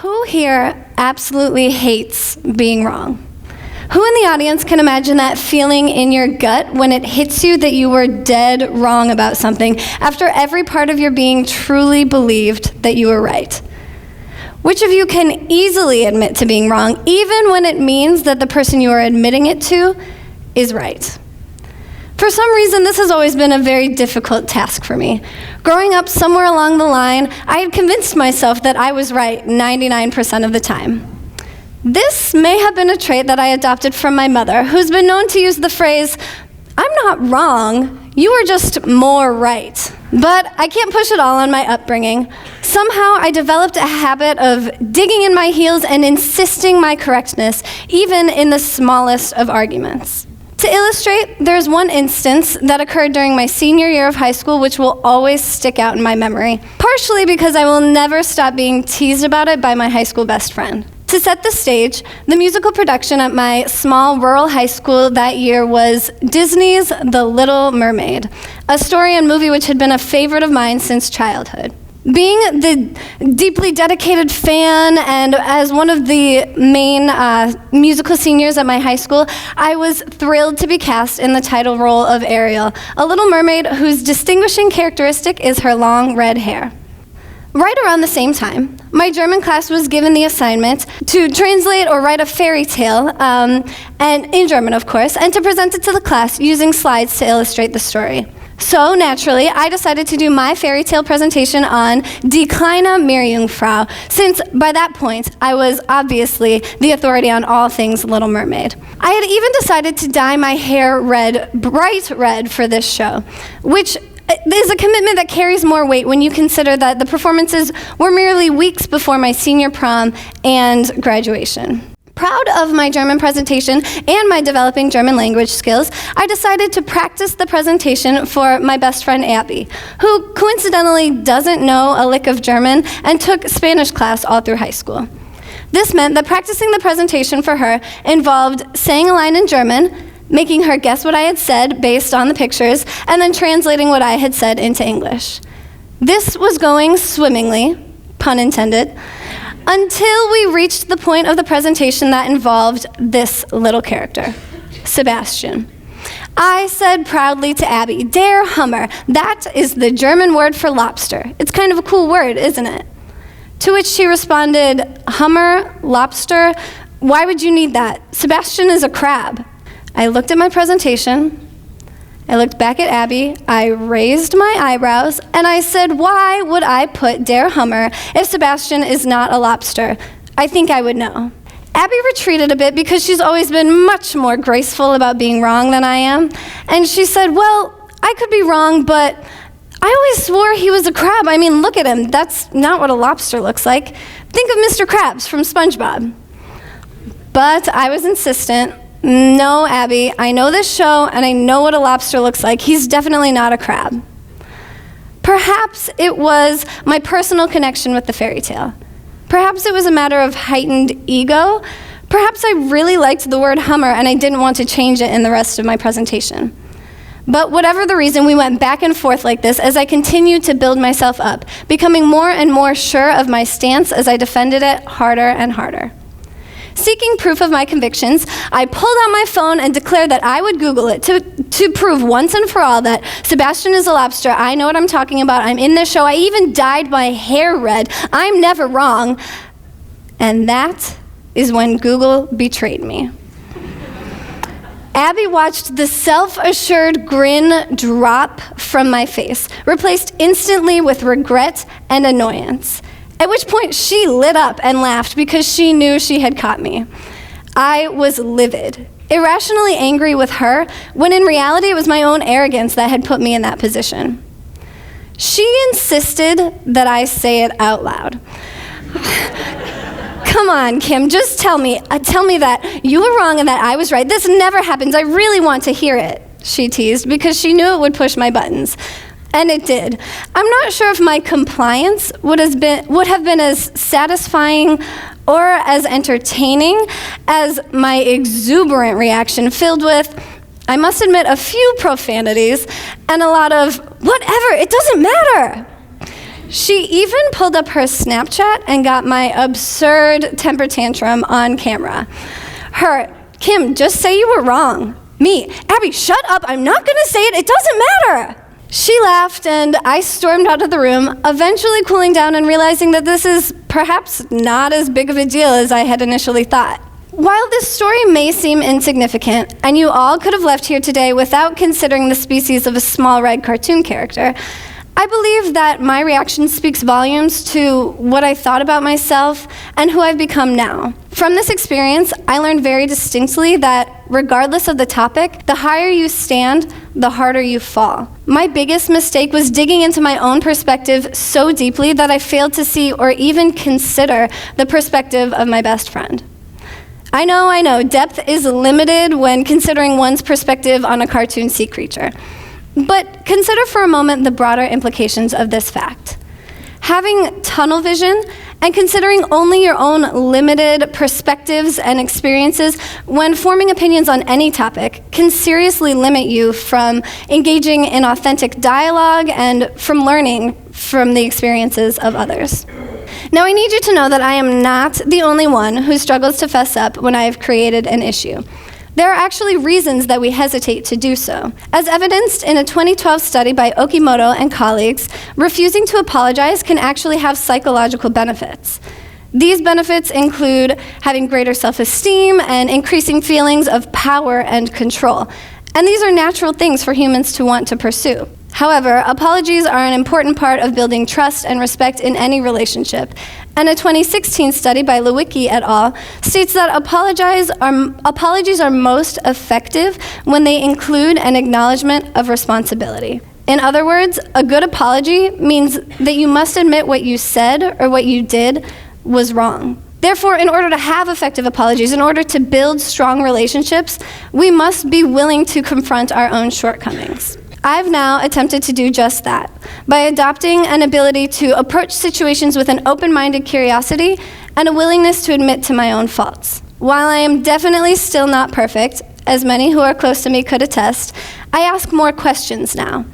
Who here absolutely hates being wrong? Who in the audience can imagine that feeling in your gut when it hits you that you were dead wrong about something after every part of your being truly believed that you were right? Which of you can easily admit to being wrong, even when it means that the person you are admitting it to is right? For some reason, this has always been a very difficult task for me. Growing up somewhere along the line, I had convinced myself that I was right 99% of the time. This may have been a trait that I adopted from my mother, who's been known to use the phrase, "I'm not wrong, you are just more right." But I can't push it all on my upbringing. Somehow I developed a habit of digging in my heels and insisting my correctness, even in the smallest of arguments. To illustrate, there's one instance that occurred during my senior year of high school which will always stick out in my memory, partially because I will never stop being teased about it by my high school best friend. To set the stage, the musical production at my small rural high school that year was Disney's The Little Mermaid, a story and movie which had been a favorite of mine since childhood. Being the deeply dedicated fan and as one of the main musical seniors at my high school, I was thrilled to be cast in the title role of Ariel, a little mermaid whose distinguishing characteristic is her long red hair. Right around the same time, my German class was given the assignment to translate or write a fairy tale, and in German of course, and to present it to the class using slides to illustrate the story. So naturally, I decided to do my fairy tale presentation on Die kleine Meerjungfrau, since by that point, I was obviously the authority on all things Little Mermaid. I had even decided to dye my hair red, bright red for this show, which is a commitment that carries more weight when you consider that the performances were merely weeks before my senior prom and graduation. Proud of my German presentation and my developing German language skills, I decided to practice the presentation for my best friend Abby, who coincidentally doesn't know a lick of German and took Spanish class all through high school. This meant that practicing the presentation for her involved saying a line in German, making her guess what I had said based on the pictures, and then translating what I had said into English. This was going swimmingly, pun intended, until we reached the point of the presentation that involved this little character, Sebastian. I said proudly to Abby, "Der Hammer, that is the German word for lobster. It's kind of a cool word, isn't it?" To which she responded, "Hummer, lobster, why would you need that? Sebastian is a crab." I looked at my presentation, I looked back at Abby, I raised my eyebrows, and I said, "Why would I put Der Hummer if Sebastian is not a lobster? I think I would know." Abby retreated a bit because she's always been much more graceful about being wrong than I am, and she said, "Well, I could be wrong, but I always swore he was a crab. I mean, look at him. That's not what a lobster looks like. Think of Mr. Krabs from SpongeBob." But I was insistent. "No, Abby, I know this show and I know what a lobster looks like. He's definitely not a crab." Perhaps it was my personal connection with the fairy tale. Perhaps it was a matter of heightened ego. Perhaps I really liked the word hummer and I didn't want to change it in the rest of my presentation. But whatever the reason, we went back and forth like this as I continued to build myself up, becoming more and more sure of my stance as I defended it harder and harder. Seeking proof of my convictions, I pulled out my phone and declared that I would Google it to prove once and for all that Sebastian is a lobster. I know what I'm talking about. I'm in this show. I even dyed my hair red. I'm never wrong. And that is when Google betrayed me. Abby watched the self-assured grin drop from my face, replaced instantly with regret and annoyance. At which point she lit up and laughed because she knew she had caught me. I was livid, irrationally angry with her, when in reality it was my own arrogance that had put me in that position. She insisted that I say it out loud. "Come on, Kim, just tell me that you were wrong and that I was right. This never happens. I really want to hear it," she teased, because she knew it would push my buttons. And it did. I'm not sure if my compliance would have been as satisfying or as entertaining as my exuberant reaction filled with, I must admit, a few profanities and a lot of, "Whatever, it doesn't matter." She even pulled up her Snapchat and got my absurd temper tantrum on camera. Her, Kim, just say you were wrong. Me, Abby, shut up, I'm not gonna say it doesn't matter. She laughed and I stormed out of the room, eventually cooling down and realizing that this is perhaps not as big of a deal as I had initially thought. While this story may seem insignificant, and you all could have left here today without considering the species of a small red cartoon character, I believe that my reaction speaks volumes to what I thought about myself and who I've become now. From this experience, I learned very distinctly that regardless of the topic, the higher you stand, the harder you fall. My biggest mistake was digging into my own perspective so deeply that I failed to see or even consider the perspective of my best friend. I know, depth is limited when considering one's perspective on a cartoon sea creature. But consider for a moment the broader implications of this fact. Having tunnel vision and considering only your own limited perspectives and experiences when forming opinions on any topic can seriously limit you from engaging in authentic dialogue and from learning from the experiences of others. Now, I need you to know that I am not the only one who struggles to fess up when I have created an issue. There are actually reasons that we hesitate to do so. As evidenced in a 2012 study by Okimoto and colleagues, refusing to apologize can actually have psychological benefits. These benefits include having greater self-esteem and increasing feelings of power and control. And these are natural things for humans to want to pursue. However, apologies are an important part of building trust and respect in any relationship. And a 2016 study by Lewicki et al. States that apologies are most effective when they include an acknowledgement of responsibility. In other words, a good apology means that you must admit what you said or what you did was wrong. Therefore, in order to have effective apologies, in order to build strong relationships, we must be willing to confront our own shortcomings. I've now attempted to do just that by adopting an ability to approach situations with an open-minded curiosity and a willingness to admit to my own faults. While I am definitely still not perfect, as many who are close to me could attest, I ask more questions now.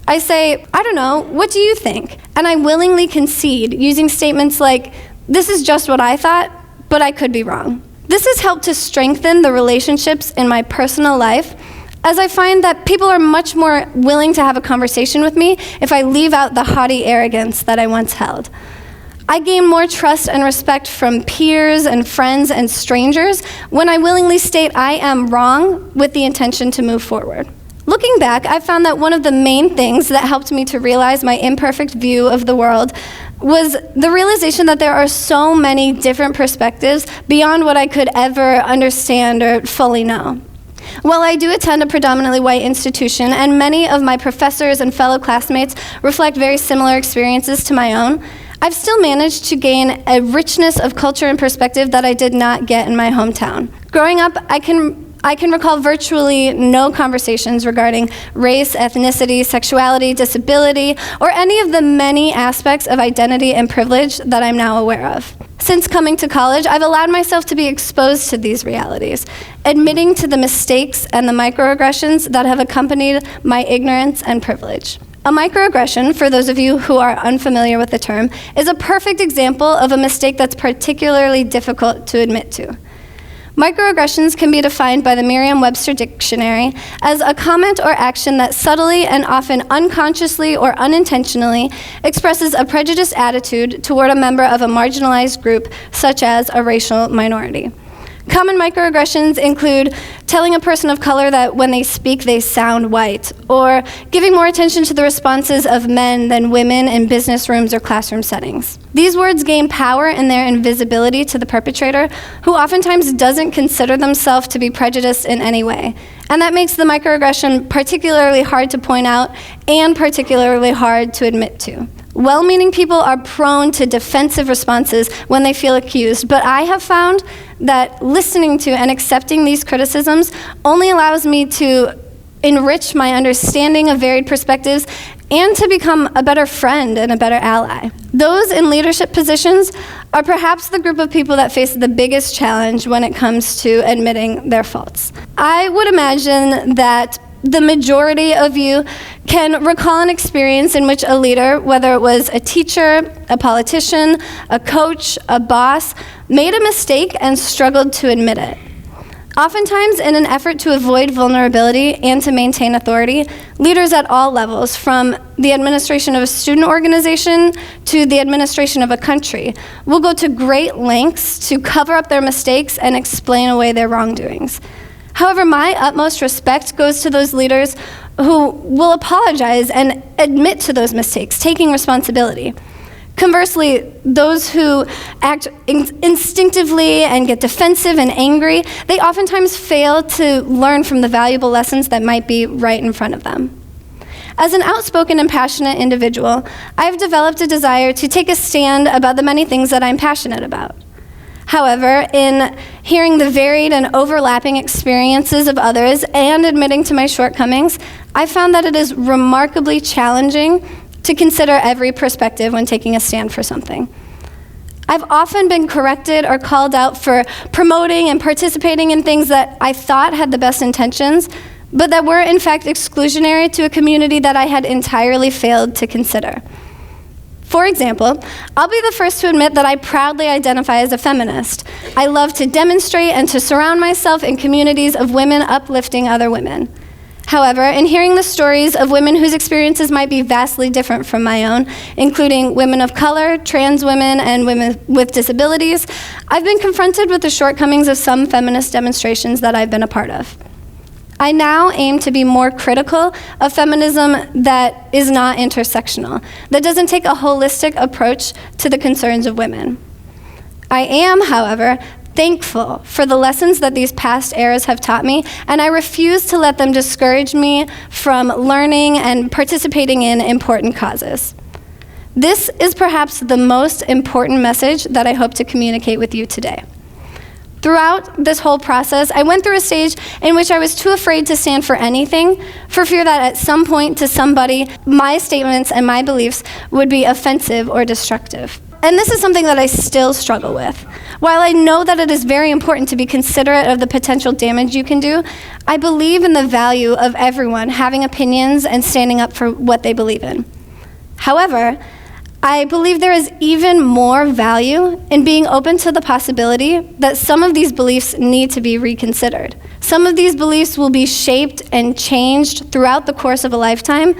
I say, I don't know, what do you think? And I willingly concede using statements like, this is just what I thought, but I could be wrong. This has helped to strengthen the relationships in my personal life, as I find that people are much more willing to have a conversation with me if I leave out the haughty arrogance that I once held. I gain more trust and respect from peers and friends and strangers when I willingly state I am wrong with the intention to move forward. Looking back, I found that one of the main things that helped me to realize my imperfect view of the world was the realization that there are so many different perspectives beyond what I could ever understand or fully know. While I do attend a predominantly white institution, and many of my professors and fellow classmates reflect very similar experiences to my own, I've still managed to gain a richness of culture and perspective that I did not get in my hometown. Growing up, I can recall virtually no conversations regarding race, ethnicity, sexuality, disability, or any of the many aspects of identity and privilege that I'm now aware of. Since coming to college, I've allowed myself to be exposed to these realities, admitting to the mistakes and the microaggressions that have accompanied my ignorance and privilege. A microaggression, for those of you who are unfamiliar with the term, is a perfect example of a mistake that's particularly difficult to admit to. Microaggressions can be defined by the Merriam-Webster dictionary as a comment or action that subtly and often unconsciously or unintentionally expresses a prejudiced attitude toward a member of a marginalized group, such as a racial minority. Common microaggressions include telling a person of color that when they speak they sound white, or giving more attention to the responses of men than women in business rooms or classroom settings. These words gain power in their invisibility to the perpetrator, who oftentimes doesn't consider themselves to be prejudiced in any way. And that makes the microaggression particularly hard to point out and particularly hard to admit to. Well-meaning people are prone to defensive responses when they feel accused, but I have found that listening to and accepting these criticisms only allows me to enrich my understanding of varied perspectives and to become a better friend and a better ally. Those in leadership positions are perhaps the group of people that face the biggest challenge when it comes to admitting their faults. I would imagine that the majority of you can recall an experience in which a leader, whether it was a teacher, a politician, a coach, a boss, made a mistake and struggled to admit it. Oftentimes, in an effort to avoid vulnerability and to maintain authority, leaders at all levels, from the administration of a student organization to the administration of a country, will go to great lengths to cover up their mistakes and explain away their wrongdoings. However, my utmost respect goes to those leaders who will apologize and admit to those mistakes, taking responsibility. Conversely, those who act instinctively and get defensive and angry, they oftentimes fail to learn from the valuable lessons that might be right in front of them. As an outspoken and passionate individual, I've developed a desire to take a stand about the many things that I'm passionate about. However, in hearing the varied and overlapping experiences of others and admitting to my shortcomings, I found that it is remarkably challenging to consider every perspective when taking a stand for something. I've often been corrected or called out for promoting and participating in things that I thought had the best intentions, but that were in fact exclusionary to a community that I had entirely failed to consider. For example, I'll be the first to admit that I proudly identify as a feminist. I love to demonstrate and to surround myself in communities of women uplifting other women. However, in hearing the stories of women whose experiences might be vastly different from my own, including women of color, trans women, and women with disabilities, I've been confronted with the shortcomings of some feminist demonstrations that I've been a part of. I now aim to be more critical of feminism that is not intersectional, that doesn't take a holistic approach to the concerns of women. I am, however, thankful for the lessons that these past eras have taught me, and I refuse to let them discourage me from learning and participating in important causes. This is perhaps the most important message that I hope to communicate with you today. Throughout this whole process, I went through a stage in which I was too afraid to stand for anything, for fear that at some point to somebody, my statements and my beliefs would be offensive or destructive. And this is something that I still struggle with. While I know that it is very important to be considerate of the potential damage you can do, I believe in the value of everyone having opinions and standing up for what they believe in. However, I believe there is even more value in being open to the possibility that some of these beliefs need to be reconsidered. Some of these beliefs will be shaped and changed throughout the course of a lifetime,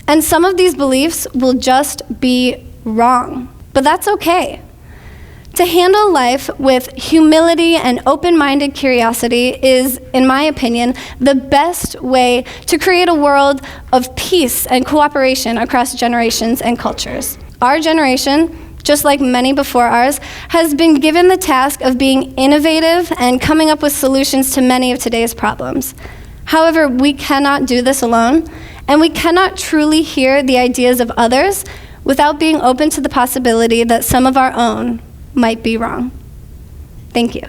and some of these beliefs will just be wrong. But that's okay. To handle life with humility and open-minded curiosity is, in my opinion, the best way to create a world of peace and cooperation across generations and cultures. Our generation, just like many before ours, has been given the task of being innovative and coming up with solutions to many of today's problems. However, we cannot do this alone, and we cannot truly hear the ideas of others without being open to the possibility that some of our own might be wrong. Thank you.